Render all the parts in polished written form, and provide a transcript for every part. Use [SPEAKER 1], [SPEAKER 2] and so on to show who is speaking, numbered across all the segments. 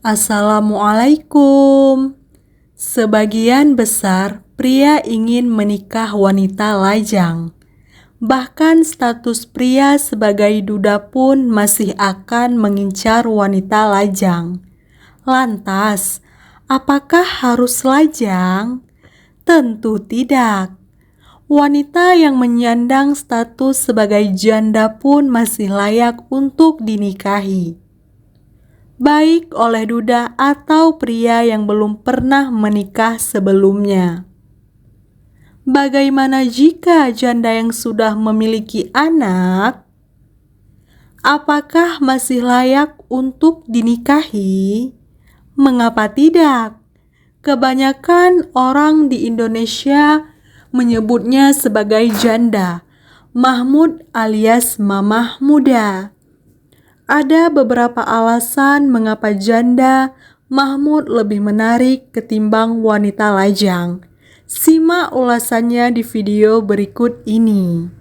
[SPEAKER 1] Assalamualaikum. Sebagian besar pria ingin menikah wanita lajang. Bahkan status pria sebagai duda pun masih akan mengincar wanita lajang. Lantas, apakah harus lajang? Tentu tidak. Wanita yang menyandang status sebagai janda pun masih layak untuk dinikahi, baik oleh duda atau pria yang belum pernah menikah sebelumnya. Bagaimana jika janda yang sudah memiliki anak? Apakah masih layak untuk dinikahi? Mengapa tidak? Kebanyakan orang di Indonesia menyebutnya sebagai janda, Mahmud alias mamah muda. Ada beberapa alasan mengapa janda Mahmud lebih menarik ketimbang wanita lajang. Simak ulasannya di video berikut ini.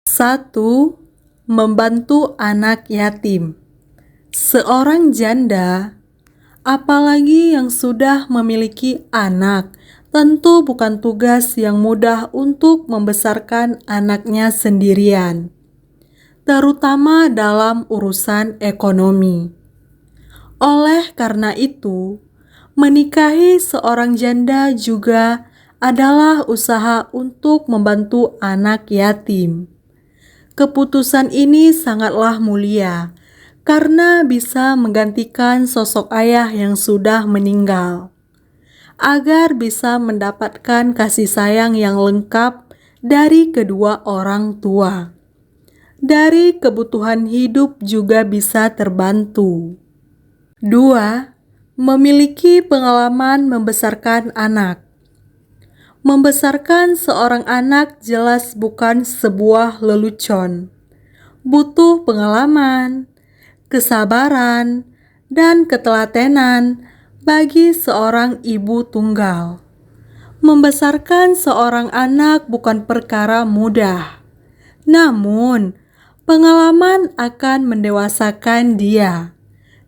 [SPEAKER 1] Satu, membantu anak yatim. Seorang janda, apalagi yang sudah memiliki anak, tentu bukan tugas yang mudah untuk membesarkan anaknya sendirian, terutama dalam urusan ekonomi. Oleh karena itu, menikahi seorang janda juga adalah usaha untuk membantu anak yatim. Keputusan ini sangatlah mulia, karena bisa menggantikan sosok ayah yang sudah meninggal, agar bisa mendapatkan kasih sayang yang lengkap dari kedua orang tua. Dari kebutuhan hidup juga bisa terbantu. 2. Memiliki pengalaman membesarkan anak. Membesarkan seorang anak jelas bukan sebuah lelucon. Butuh pengalaman, kesabaran, dan ketelatenan bagi seorang ibu tunggal. Membesarkan seorang anak bukan perkara mudah. Namun, pengalaman akan mendewasakan dia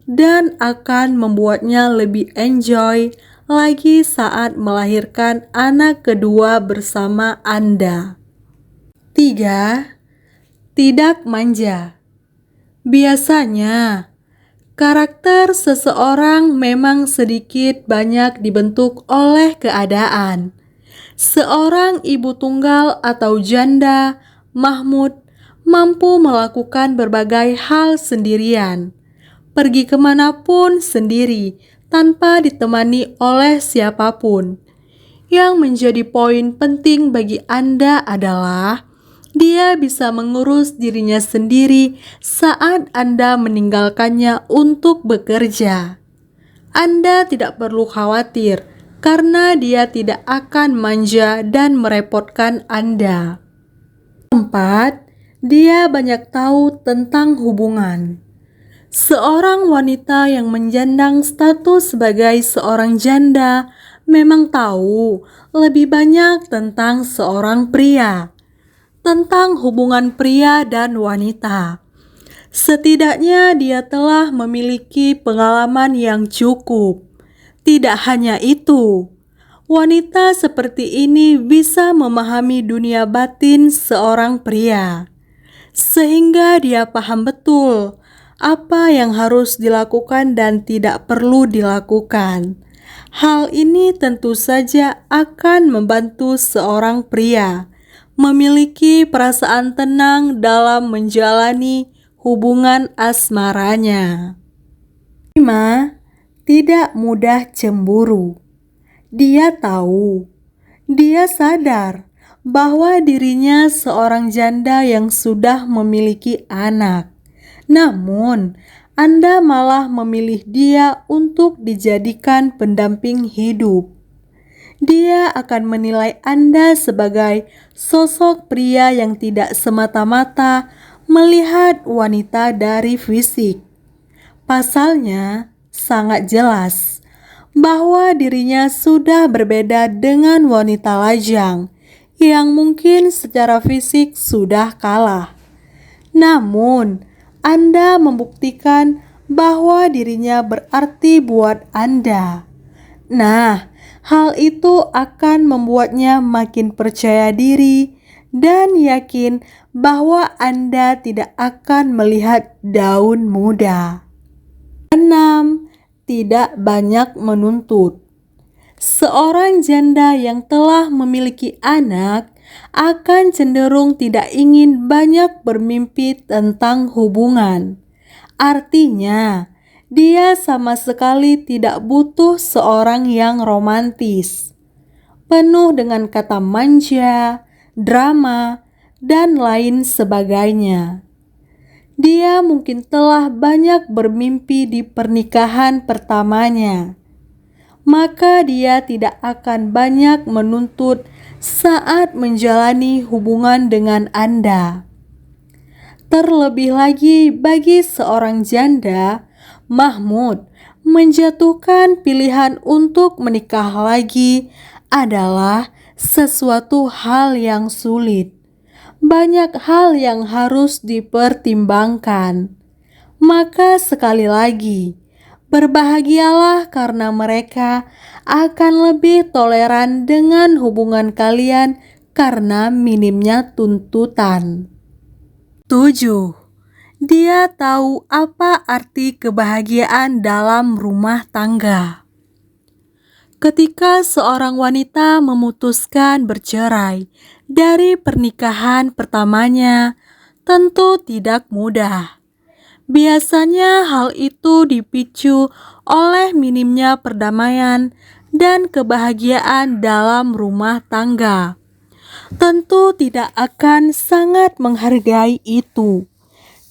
[SPEAKER 1] dan akan membuatnya lebih enjoy lagi saat melahirkan anak kedua bersama Anda. 3. Tidak manja. Biasanya, karakter seseorang memang sedikit banyak dibentuk oleh keadaan. Seorang ibu tunggal atau janda, Mahmud, mampu melakukan berbagai hal sendirian, pergi kemanapun sendiri tanpa ditemani oleh siapapun. Yang menjadi poin penting bagi Anda adalah dia bisa mengurus dirinya sendiri saat Anda meninggalkannya untuk bekerja. Anda tidak perlu khawatir karena dia tidak akan manja dan merepotkan Anda. 4. Dia banyak tahu tentang hubungan. Seorang wanita yang menjandang status sebagai seorang janda memang tahu lebih banyak tentang seorang pria, tentang hubungan pria dan wanita. Setidaknya dia telah memiliki pengalaman yang cukup. Tidak hanya itu, wanita seperti ini bisa memahami dunia batin seorang pria, sehingga dia paham betul apa yang harus dilakukan dan tidak perlu dilakukan. Hal ini tentu saja akan membantu seorang pria memiliki perasaan tenang dalam menjalani hubungan asmaranya. 5. Tidak mudah cemburu. Dia tahu, dia sadar bahwa dirinya seorang janda yang sudah memiliki anak. Namun, Anda malah memilih dia untuk dijadikan pendamping hidup. Dia akan menilai Anda sebagai sosok pria yang tidak semata-mata melihat wanita dari fisik. Pasalnya sangat jelas bahwa dirinya sudah berbeda dengan wanita lajang yang mungkin secara fisik sudah kalah. Namun, Anda membuktikan bahwa dirinya berarti buat Anda. Nah, hal itu akan membuatnya makin percaya diri dan yakin bahwa Anda tidak akan melihat daun muda. 6. Tidak banyak menuntut. Seorang janda yang telah memiliki anak akan cenderung tidak ingin banyak bermimpi tentang hubungan. Artinya, dia sama sekali tidak butuh seorang yang romantis, penuh dengan kata manja, drama, dan lain sebagainya. Dia mungkin telah banyak bermimpi di pernikahan pertamanya, maka dia tidak akan banyak menuntut saat menjalani hubungan dengan Anda. Terlebih lagi bagi seorang janda, Mahmud menjatuhkan pilihan untuk menikah lagi adalah sesuatu hal yang sulit. Banyak hal yang harus dipertimbangkan. Maka sekali lagi, berbahagialah karena mereka akan lebih toleran dengan hubungan kalian karena minimnya tuntutan. 7. Dia tahu apa arti kebahagiaan dalam rumah tangga. Ketika seorang wanita memutuskan bercerai dari pernikahan pertamanya, tentu tidak mudah. Biasanya hal itu dipicu oleh minimnya perdamaian dan kebahagiaan dalam rumah tangga. Tentu tidak akan sangat menghargai itu.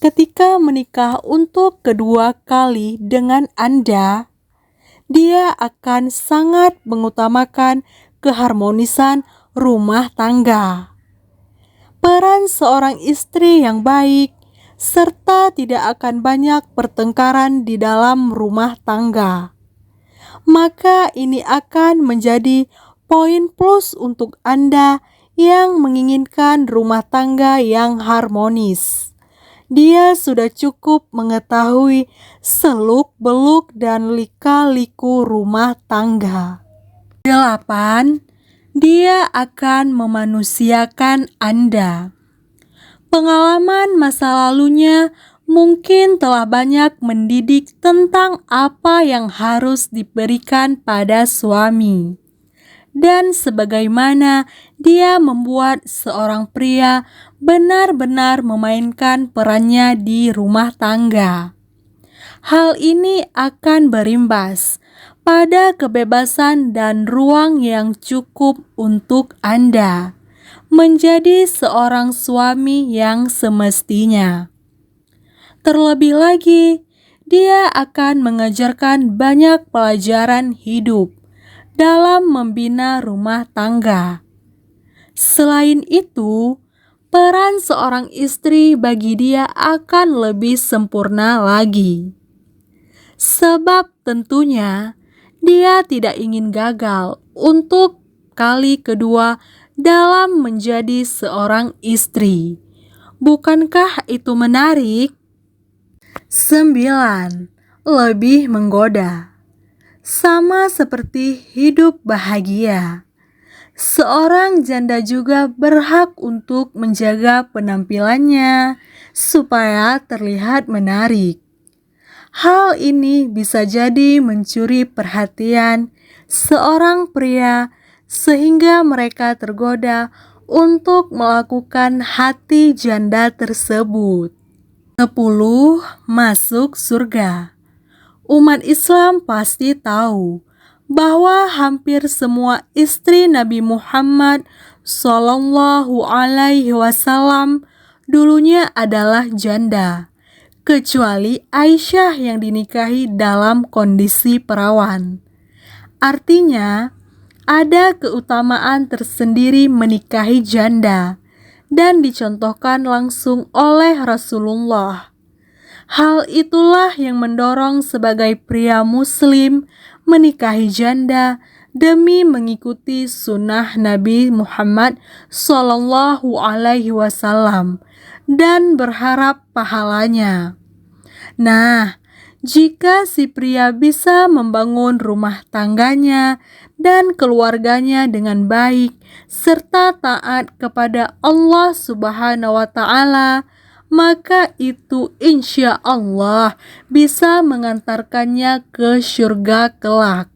[SPEAKER 1] Ketika menikah untuk kedua kali dengan Anda, dia akan sangat mengutamakan keharmonisan rumah tangga. Peran seorang istri yang baik serta tidak akan banyak pertengkaran di dalam rumah tangga. Maka ini akan menjadi poin plus untuk Anda yang menginginkan rumah tangga yang harmonis. Dia sudah cukup mengetahui seluk-beluk dan lika-liku rumah tangga. 8. Dia akan memanusiakan Anda. Pengalaman masa lalunya mungkin telah banyak mendidik tentang apa yang harus diberikan pada suami, dan sebagaimana dia membuat seorang pria benar-benar memainkan perannya di rumah tangga. Hal ini akan berimbas pada kebebasan dan ruang yang cukup untuk Anda menjadi seorang suami yang semestinya. Terlebih lagi, dia akan mengajarkan banyak pelajaran hidup dalam membina rumah tangga. Selain itu, peran seorang istri bagi dia akan lebih sempurna lagi. Sebab tentunya dia tidak ingin gagal untuk kali kedua dalam menjadi seorang istri. Bukankah itu menarik? 9. Lebih menggoda. Sama seperti hidup bahagia, seorang janda juga berhak untuk menjaga penampilannya supaya terlihat menarik. Hal ini bisa jadi mencuri perhatian seorang pria sehingga mereka tergoda untuk melakukan hati janda tersebut. 10. Masuk surga. Umat Islam pasti tahu bahwa hampir semua istri Nabi Muhammad SAW dulunya adalah janda, kecuali Aisyah yang dinikahi dalam kondisi perawan. Artinya, ada keutamaan tersendiri menikahi janda dan dicontohkan langsung oleh Rasulullah. Hal itulah yang mendorong sebagai pria muslim menikahi janda demi mengikuti sunnah Nabi Muhammad Sallallahu Alaihi Wasallam dan berharap pahalanya. Nah, jika si pria bisa membangun rumah tangganya dan keluarganya dengan baik serta taat kepada Allah Subhanahu wa Ta'ala, maka itu insya Allah bisa mengantarkannya ke surga kelak.